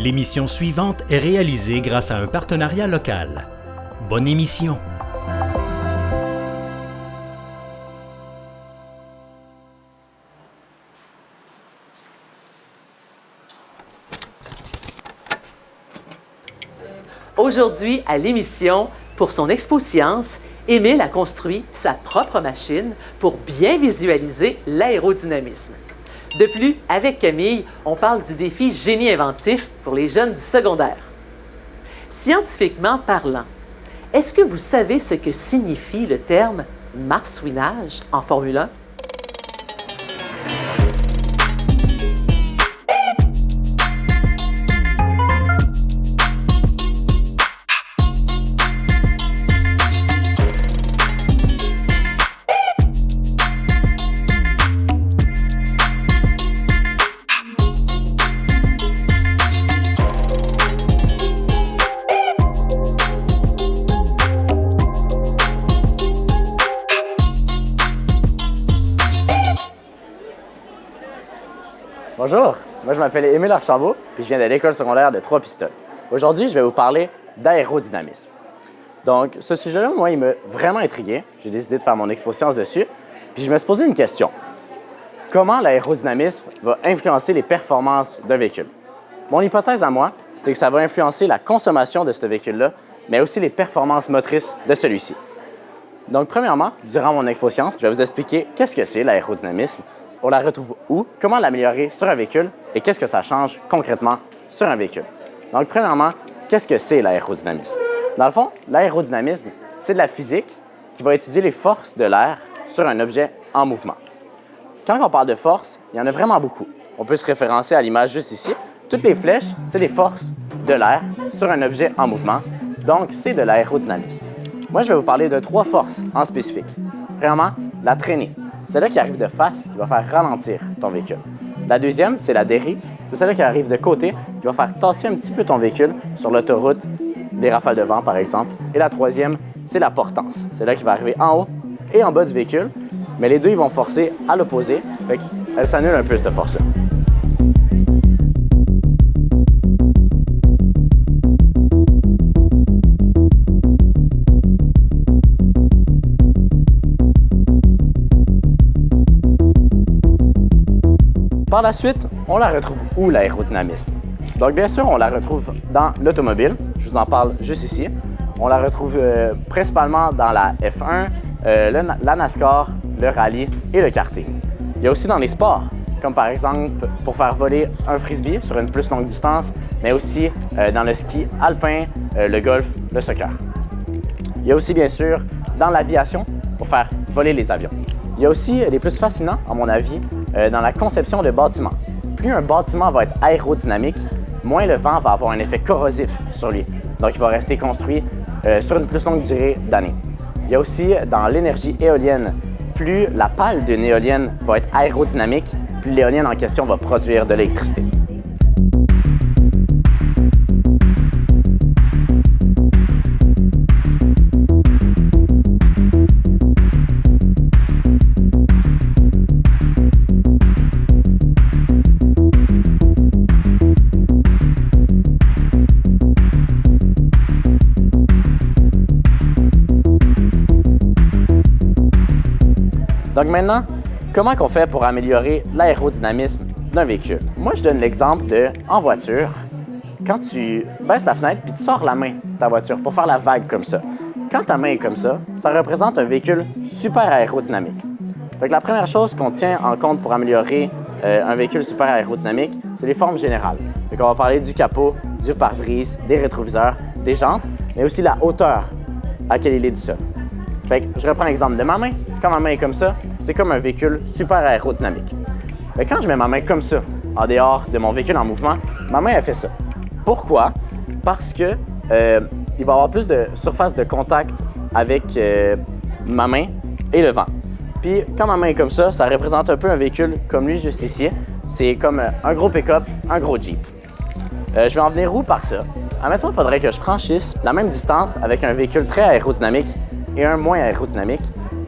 L'émission suivante est réalisée grâce à un partenariat local. Bonne émission! Aujourd'hui, à l'émission, pour son expo-science, Émile a construit sa propre machine pour bien visualiser l'aérodynamisme. De plus, avec Camille, on parle du défi génie inventif pour les jeunes du secondaire. Scientifiquement parlant, est-ce que vous savez ce que signifie le terme marsouinage en Formule 1? Bonjour, moi je m'appelle Émile Archambault puis je viens de l'école secondaire de Trois-Pistoles. Aujourd'hui, je vais vous parler d'aérodynamisme. Donc, ce sujet-là, moi, il m'a vraiment intrigué. J'ai décidé de faire mon expo-science dessus. Puis je me suis posé une question. Comment l'aérodynamisme va influencer les performances d'un véhicule? Mon hypothèse à moi, c'est que ça va influencer la consommation de ce véhicule-là, mais aussi les performances motrices de celui-ci. Donc, premièrement, durant mon expo-science, je vais vous expliquer qu'est-ce que c'est l'aérodynamisme. On la retrouve où, comment l'améliorer sur un véhicule et qu'est-ce que ça change concrètement sur un véhicule. Donc, premièrement, qu'est-ce que c'est l'aérodynamisme? Dans le fond, l'aérodynamisme, c'est de la physique qui va étudier les forces de l'air sur un objet en mouvement. Quand on parle de force, il y en a vraiment beaucoup. On peut se référencer à l'image juste ici. Toutes les flèches, c'est des forces de l'air sur un objet en mouvement. Donc, c'est de l'aérodynamisme. Moi, je vais vous parler de 3 forces en spécifique. Premièrement, la traînée. C'est celle-là qui arrive de face, qui va faire ralentir ton véhicule. La deuxième, c'est la dérive. C'est celle-là qui arrive de côté, qui va faire tasser un petit peu ton véhicule sur l'autoroute, des rafales de vent, par exemple. Et la troisième, c'est la portance. C'est là qui va arriver en haut et en bas du véhicule, mais les deux, ils vont forcer à l'opposé. Fait qu'elle s'annule un peu, cette force-là. Par la suite, on la retrouve où, l'aérodynamisme? Donc, bien sûr, on la retrouve dans l'automobile. Je vous en parle juste ici. On la retrouve principalement dans la F1, la NASCAR, le rallye et le karting. Il y a aussi dans les sports, comme par exemple pour faire voler un frisbee sur une plus longue distance, mais aussi dans le ski alpin, le golf, le soccer. Il y a aussi, bien sûr, dans l'aviation, pour faire voler les avions. Il y a aussi les plus fascinants, à mon avis, dans la conception de bâtiments. Plus un bâtiment va être aérodynamique, moins le vent va avoir un effet corrosif sur lui. Donc, il va rester construit sur une plus longue durée d'années. Il y a aussi dans l'énergie éolienne, plus la pale d'une éolienne va être aérodynamique, plus l'éolienne en question va produire de l'électricité. Donc maintenant, comment on fait pour améliorer l'aérodynamisme d'un véhicule? Moi, je donne l'exemple de, en voiture, quand tu baisses la fenêtre puis tu sors la main de ta voiture pour faire la vague comme ça. Quand ta main est comme ça représente un véhicule super aérodynamique. Fait que la première chose qu'on tient en compte pour améliorer un véhicule super aérodynamique, c'est les formes générales. Fait qu'on va parler du capot, du pare-brise, des rétroviseurs, des jantes, mais aussi la hauteur à laquelle il est du sol. Fait que je reprends l'exemple de ma main. Quand ma main est comme ça, c'est comme un véhicule super aérodynamique. Mais quand je mets ma main comme ça, en dehors de mon véhicule en mouvement, ma main, elle fait ça. Pourquoi? Parce que il va y avoir plus de surface de contact avec ma main et le vent. Puis quand ma main est comme ça représente un peu un véhicule comme lui juste ici. C'est comme un gros pick-up, un gros Jeep. Je vais en venir où par ça? Admettons, il faudrait que je franchisse la même distance avec un véhicule très aérodynamique et un moins aérodynamique.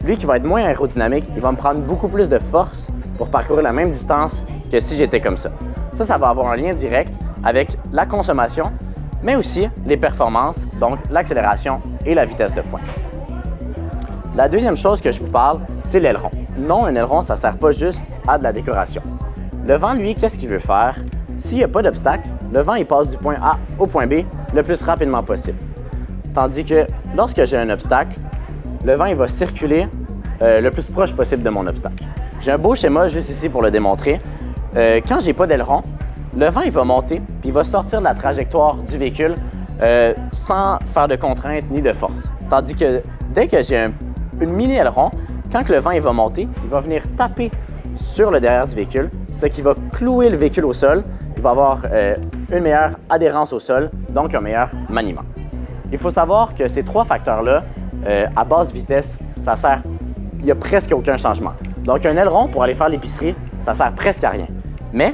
Lui qui va être moins aérodynamique, il va me prendre beaucoup plus de force pour parcourir la même distance que si j'étais comme ça. Ça va avoir un lien direct avec la consommation, mais aussi les performances, donc l'accélération et la vitesse de pointe. La deuxième chose que je vous parle, c'est l'aileron. Non, un aileron, ça ne sert pas juste à de la décoration. Le vent, lui, qu'est-ce qu'il veut faire? S'il n'y a pas d'obstacle, le vent il passe du point A au point B le plus rapidement possible. Tandis que lorsque j'ai un obstacle, le vent il va circuler le plus proche possible de mon obstacle. J'ai un beau schéma juste ici pour le démontrer. Quand j'ai pas d'aileron, le vent il va monter puis il va sortir de la trajectoire du véhicule sans faire de contrainte ni de force. Tandis que dès que j'ai une mini-aileron, quand le vent il va monter, il va venir taper sur le derrière du véhicule, ce qui va clouer le véhicule au sol. Il va avoir une meilleure adhérence au sol, donc un meilleur maniement. Il faut savoir que ces trois facteurs-là, à basse vitesse, ça sert, il n'y a presque aucun changement. Donc un aileron, pour aller faire l'épicerie, ça sert presque à rien. Mais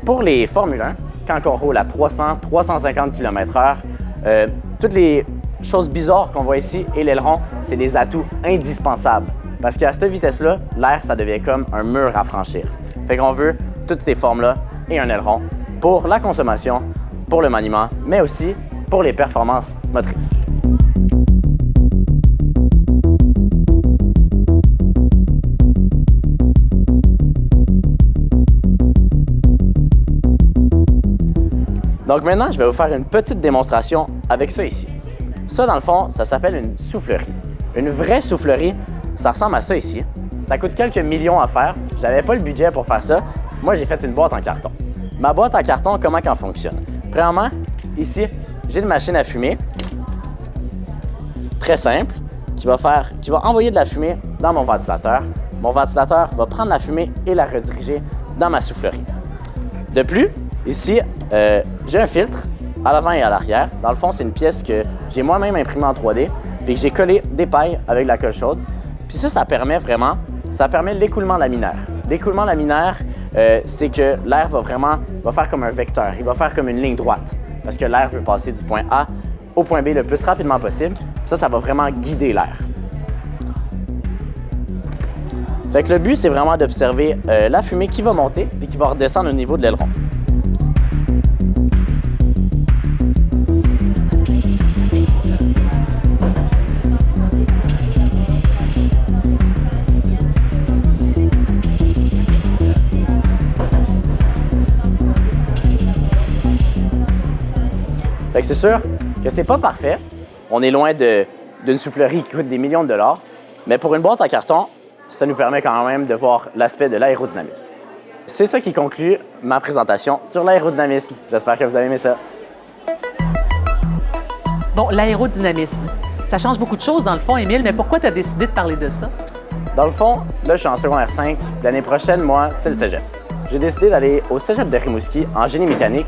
pour les Formule 1, quand on roule à 300, 350 km/h, toutes les choses bizarres qu'on voit ici et l'aileron, c'est des atouts indispensables. Parce qu'à cette vitesse-là, l'air, ça devient comme un mur à franchir. Fait qu'on veut toutes ces formes-là et un aileron pour la consommation, pour le maniement, mais aussi pour les performances motrices. Donc maintenant, je vais vous faire une petite démonstration avec ça ici. Ça, dans le fond, ça s'appelle une soufflerie. Une vraie soufflerie, ça ressemble à ça ici. Ça coûte quelques millions à faire. J'avais pas le budget pour faire ça. Moi, j'ai fait une boîte en carton. Ma boîte en carton, comment elle fonctionne? Premièrement, ici, j'ai une machine à fumer, très simple, qui va envoyer de la fumée dans mon ventilateur. Mon ventilateur va prendre la fumée et la rediriger dans ma soufflerie. De plus, ici, j'ai un filtre à l'avant et à l'arrière. Dans le fond, c'est une pièce que j'ai moi-même imprimée en 3D puis que j'ai collé des pailles avec de la colle chaude. Puis ça permet l'écoulement laminaire. L'écoulement laminaire, c'est que l'air va faire comme un vecteur. Il va faire comme une ligne droite parce que l'air veut passer du point A au point B le plus rapidement possible. Ça va vraiment guider l'air. Fait que le but, c'est vraiment d'observer la fumée qui va monter et qui va redescendre au niveau de l'aileron. Fait que c'est sûr que c'est pas parfait. On est loin d'une soufflerie qui coûte des millions de dollars, mais pour une boîte en carton, ça nous permet quand même de voir l'aspect de l'aérodynamisme. C'est ça qui conclut ma présentation sur l'aérodynamisme. J'espère que vous avez aimé ça. Bon, l'aérodynamisme, ça change beaucoup de choses dans le fond, Émile, mais pourquoi tu as décidé de parler de ça? Dans le fond, là, je suis en secondaire 5. L'année prochaine, moi, c'est le cégep. J'ai décidé d'aller au cégep de Rimouski en génie mécanique.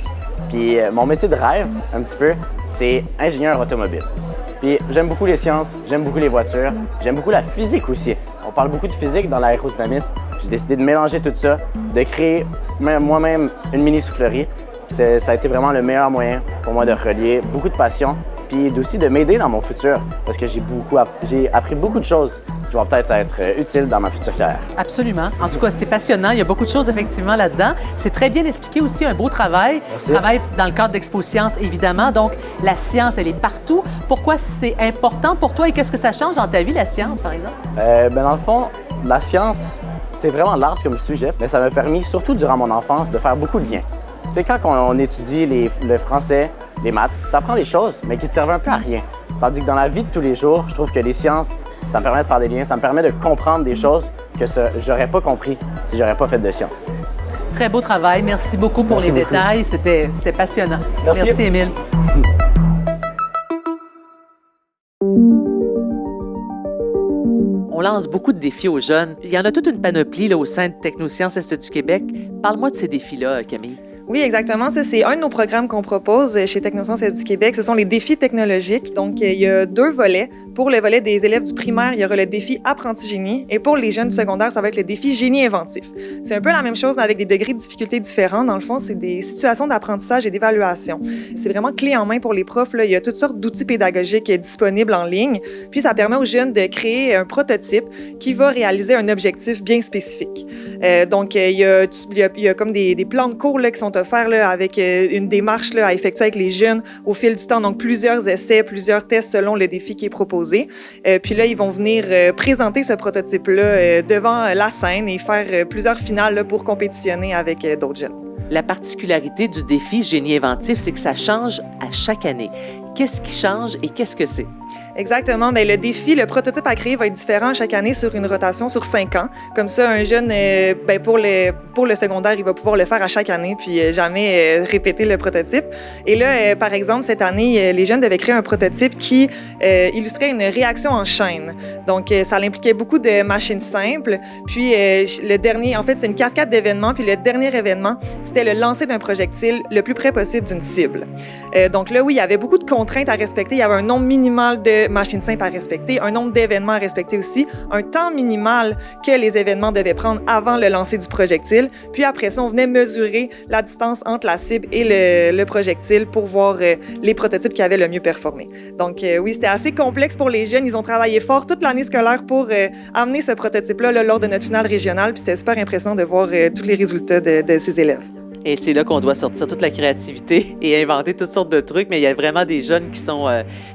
Puis mon métier de rêve, un petit peu, c'est ingénieur automobile. Puis j'aime beaucoup les sciences, j'aime beaucoup les voitures, j'aime beaucoup la physique aussi. On parle beaucoup de physique dans l'aérodynamisme. J'ai décidé de mélanger tout ça, de créer moi-même une mini-soufflerie. Ça a été vraiment le meilleur moyen pour moi de relier beaucoup de passion, puis aussi de m'aider dans mon futur, parce que j'ai appris beaucoup de choses qui vont peut-être être utiles dans ma future carrière. Absolument. En tout cas, c'est passionnant. Il y a beaucoup de choses effectivement là-dedans. C'est très bien expliqué aussi, un beau travail. Merci. Travail dans le cadre d'Expo Science, évidemment. Donc, la science, elle est partout. Pourquoi c'est important pour toi et qu'est-ce que ça change dans ta vie, la science, par exemple? Dans le fond, la science, c'est vraiment large comme sujet, mais ça m'a permis, surtout durant mon enfance, de faire beaucoup de liens. Tu sais, quand on étudie le français, les maths, tu apprends des choses, mais qui te servent un peu à rien. Tandis que dans la vie de tous les jours, je trouve que les sciences, ça me permet de faire des liens, ça me permet de comprendre des choses que j'aurais pas compris si j'aurais pas fait de sciences. Très beau travail. Merci beaucoup pour les détails. C'était passionnant. Merci Émile. On lance beaucoup de défis aux jeunes. Il y en a toute une panoplie là, au sein de Technosciences Est du Québec. Parle-moi de ces défis-là, Camille. Oui, exactement. Ça, c'est un de nos programmes qu'on propose chez Technosciences Est du Québec. Ce sont les défis technologiques. Donc, il y a 2 volets. Pour le volet des élèves du primaire, il y aura le défi apprenti génie. Et pour les jeunes du secondaire, ça va être le défi génie inventif. C'est un peu la même chose, mais avec des degrés de difficulté différents. Dans le fond, c'est des situations d'apprentissage et d'évaluation. C'est vraiment clé en main pour les profs. Là. Il y a toutes sortes d'outils pédagogiques disponibles en ligne. Puis, ça permet aux jeunes de créer un prototype qui va réaliser un objectif bien spécifique. Donc, il y a comme des plans de cours là, qui sont sont offerts là, avec une démarche là, à effectuer avec les jeunes au fil du temps. Donc, plusieurs essais, plusieurs tests selon le défi qui est proposé. Puis là, ils vont venir présenter ce prototype-là devant la scène et faire plusieurs finales là, pour compétitionner avec d'autres jeunes. La particularité du défi Génie inventif, c'est que ça change à chaque année. Qu'est-ce qui change et qu'est-ce que c'est? Exactement. Bien, le défi, le prototype à créer va être différent chaque année sur une rotation sur 5 ans. Comme ça, un jeune, bien, pour le secondaire, il va pouvoir le faire à chaque année puis jamais répéter le prototype. Et là, par exemple, cette année, les jeunes devaient créer un prototype qui illustrait une réaction en chaîne. Donc, ça impliquait beaucoup de machines simples. Puis, le dernier, en fait, c'est une cascade d'événements. Puis, le dernier événement, c'était le lancer d'un projectile le plus près possible d'une cible. Donc là, oui, il y avait beaucoup de contraintes à respecter. Il y avait un nombre minimal de machines simples à respecter, un nombre d'événements à respecter aussi, un temps minimal que les événements devaient prendre avant le lancer du projectile. Puis après ça, on venait mesurer la distance entre la cible et le projectile pour voir les prototypes qui avaient le mieux performé. Donc oui, c'était assez complexe pour les jeunes. Ils ont travaillé fort toute l'année scolaire pour amener ce prototype-là là, lors de notre finale régionale. Puis c'était super impressionnant de voir tous les résultats de ces élèves. Et c'est là qu'on doit sortir toute la créativité et inventer toutes sortes de trucs, mais il y a vraiment des jeunes qui sont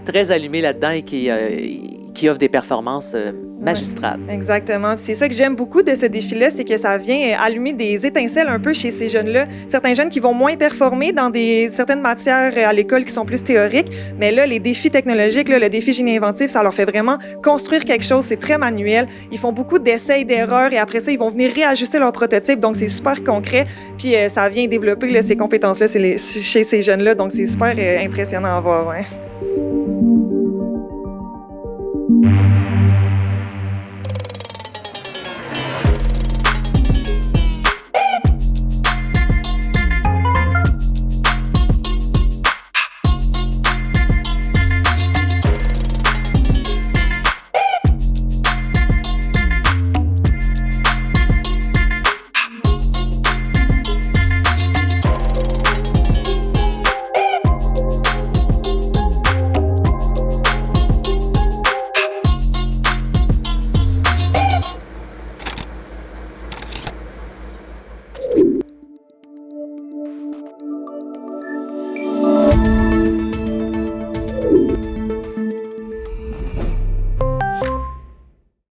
très allumés là-dedans et qui offrent des performances magistrales. Ouais, exactement. Puis c'est ça que j'aime beaucoup de ce défi-là, c'est que ça vient allumer des étincelles un peu chez ces jeunes-là. Certains jeunes qui vont moins performer dans certaines matières à l'école qui sont plus théoriques, mais là, les défis technologiques, là, le défi génie inventif, ça leur fait vraiment construire quelque chose. C'est très manuel. Ils font beaucoup d'essais et d'erreurs et après ça, ils vont venir réajuster leur prototype. Donc, c'est super concret. Puis ça vient développer là, ces compétences-là chez ces jeunes-là. Donc, c'est super impressionnant à voir. Ouais.